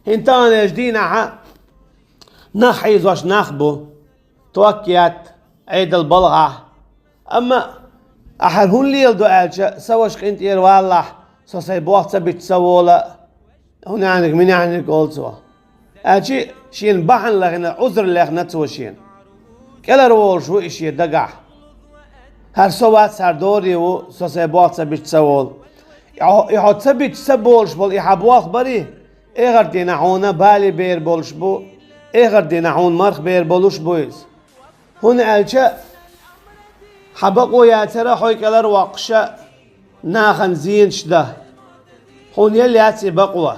هنتان جدينا نحيز واش نخبو توكيات عيد البلغة أما أحد هون لي يلدو ألشا سواش انت والله سوسي بوقت سبيت سوولا هنا عندك من عندك قول سوا ألشي شين بحن لغنا عذر لغنا تسوى شين كلا رول شو إشي دقع هر سوات سر دوري و سوسي بوقت سبيت سوول يحط سبيت سبولش بول يحب وقت بري إغر دينا هونا بالي بير بولش بو إغر دينا هون مرخ بير بولش بويز هنا ألشا حبقوا يا ترى حوي كلر وقشة ناخن زين شده هون يلي هاتي بقوة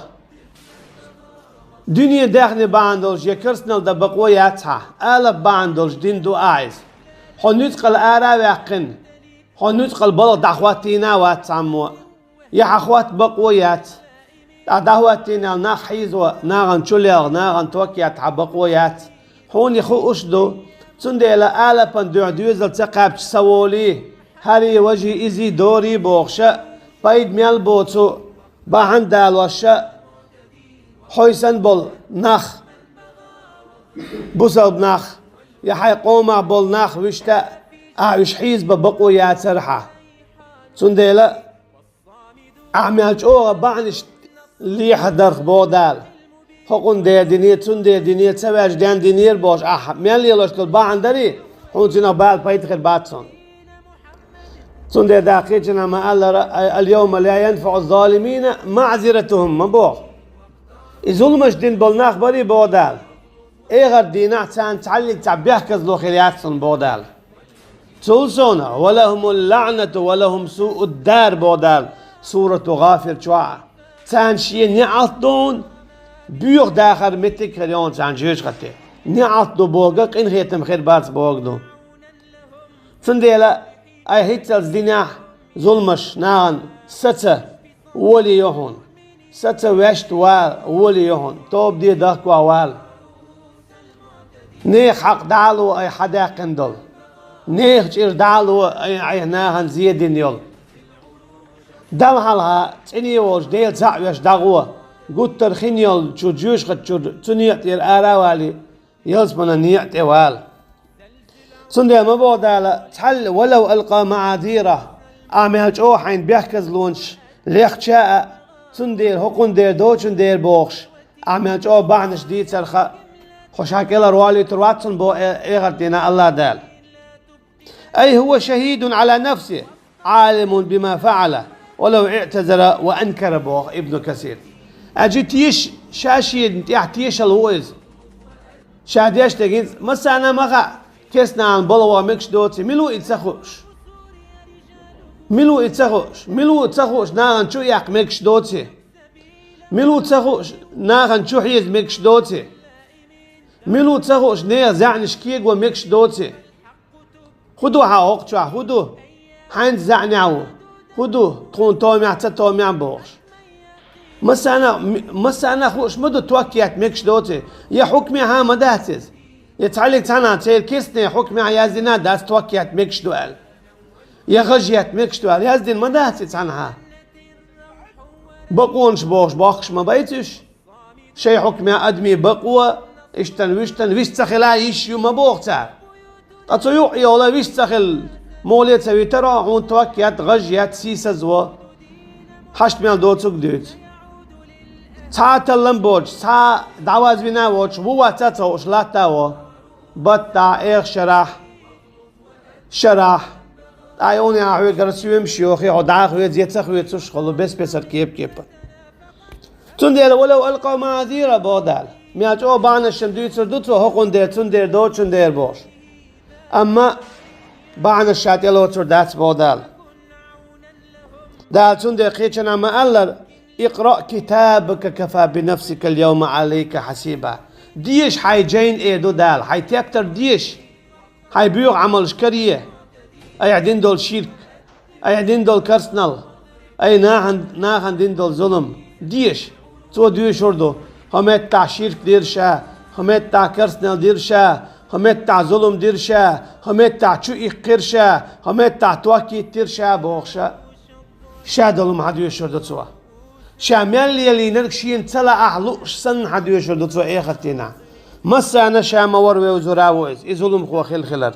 دنيا داخني باندولج يكرسنال دا بقوة ياتها ألب باندولج دين دو آيز هون نتقل آرا ويقن هون نتقل بلغ دعواتينا واتساموا يا أخوات بقوة يات دعواتينا ناخ حيزوا ناغن شليغ ناغن توكيات حبقوة يات هون يخو أشدو تنديلا آلا بندوع دوزل تقاب تسوولي هاري وجهي إزي دوري بوخشا بايد ميال بوتو باهن دالوشا حويسن بول نخ بوسل بنخ يحي قوما بول نخ وشتا وش حيز ببقو يا ترحا تنديلا أعمل أوغا بعنش اللي حدرخ بودال حقون دير دينير تون دير دينير تسواج ديان دينير باش ميال يلوش تل باعن داري هون تنا بال بايتخل باتسون تون دير داقيتنا ما قال اليوم لا ينفع الظالمين معذرتهم مبوغ ظلمش دين بولناخ بري بودال ايغر دينا تان تعلق تعبيح كزلو خيرياتسون بودال تولسونا ولهم اللعنة ولهم سوء الدار بودال سورة غافر شوعة تان شيء نعطون بيوغ داخل متك خليون سان جيش خطي نعط دو بوغك إن خيتم خير بارس بوغ دو فنديلا أي هيتسلز ديناح ظلمش نان ستة ولي يهون ستة وشت وال ولي يهون توب دي داكوا وال نيخ حق دالو أي حدا قندل نيخ جير دالو أي ناهن زيدين يول دم حالها تعني وش ديل تعويش داغوه قلت ترخينيال شو جوش قد شو تنيعتي الآراوالي يلزمنا نيعتي وال صندي ما بود على تحل ولو ألقى معاذيره أعمل أو حين بيحكز لونش ليخ شاء صندي هقون دير دوشن دير بوخش أعمل أو بعنش دي ترخى خوش هكذا روالي ترواتن بو إغرتنا الله دال أي هو شهيد على نفسه عالم بما فعل ولو اعتذر وأنكر بوخ ابن كثير أجي تيش شاشي تيش الويز شاديش تجين مثلا ما كسنا عن بلوا مكش دوتي ملو يتسخوش ملو يتسخوش ناغن شو ياق مكش دوتي ملو يتسخوش ناغن شو حيز مكش دوتي ملو يتسخوش نيا زعنش كيق ومكش دوتي خدو حاوق شو خدو حين زعناو خدو تكون تومي حتى تومي عم بوش مسانا خوش مدو توكيات مكش دوتي يا حكمي ها مداتز يتعلق تانا تيل كيسني حكمي ها يازدنا داس توكيات مكش دوال يا غجيات مكش دوال يازدين مداتز عنها بقونش بوش باخش ما بيتش شي حكمي ادمي بقوة اشتن ويش تخلا يشيو ما بوغتار تاتو يوحي ولا ويش تخل موليت سوي ترى هون توكيات غجيات سيسا زوا حشت ميال دوتوك دوت تا تلمبوج تا دعواز بنا وش هو تاتوش لا تاو بطا ايغ شرح ايوني احوي قرسيوم شيوخي عداخ ويزيت سخوي تسوش خلو بس بسر كيب تندير ولو ألقى معاذيره بودال مياج او بانا شمدوي تردوتو هقون دير تندير دو تندير بوش اما بانا شاتيلو تردات بودال دال تندير قيتشنا ما ألر اقرأ كتابك كفى بنفسك اليوم عليك حسيبا ديش حي جين ايدو دال حي تيكتر ديش حي بيوغ عمل شكرية اي عدين دول شرك اي عدين دول كرسنال اي ناهن دين دول ظلم ديش تو ديش وردو همت تاع شرك ديرشا همت تاع كرسنال ديرشا همت تاع ظلم ديرشا همت تاع شو قرشا همت تاع توكي تيرشا بوخشا شادلو ما حد يشرد تسوا شامل يلي نركشين تلا أحلوش سن حد يشهد تو إيه ختنا مسا أنا شام وروي وزراويز إزولم خو خل خلر